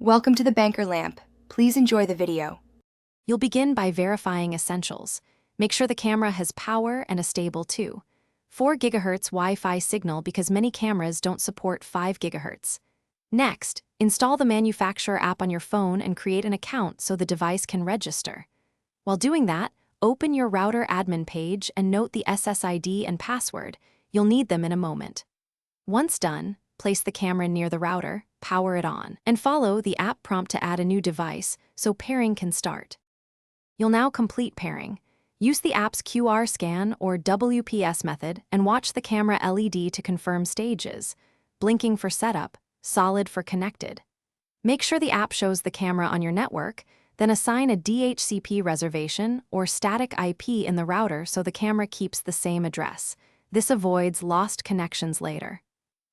Welcome to the Banker Lamp. Please enjoy the video. You'll begin by verifying essentials. Make sure the camera has power and a stable 4 GHz Wi-Fi signal because many cameras don't support 5 GHz. Next, install the manufacturer app on your phone and create an account so the device can register. While doing that, open your router admin page and note the SSID and password. You'll need them in a moment. Once done, place the camera near the router, power it on, and follow the app prompt to add a new device so pairing can start. You'll now complete pairing. Use the app's QR scan or WPS method and watch the camera LED to confirm stages, blinking for setup, solid for connected. Make sure the app shows the camera on your network, then assign a DHCP reservation or static IP in the router so the camera keeps the same address. This avoids lost connections later.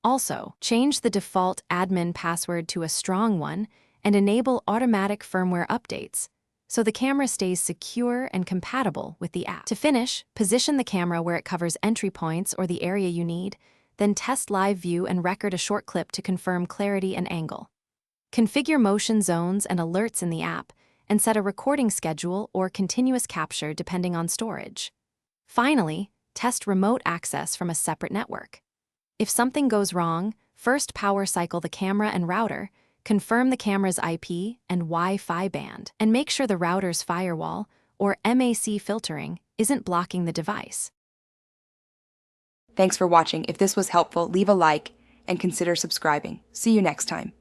Also, change the default admin password to a strong one and enable automatic firmware updates so the camera stays secure and compatible with the app. To finish, position the camera where it covers entry points or the area you need, then test live view and record a short clip to confirm clarity and angle. Configure motion zones and alerts in the app, and set a recording schedule or continuous capture depending on storage. Finally, test remote access from a separate network. If something goes wrong, first power cycle the camera and router, confirm the camera's IP and Wi-Fi band, and make sure the router's firewall, or MAC filtering, isn't blocking the device. Thanks for watching. If this was helpful, leave a like and consider subscribing. See you next time.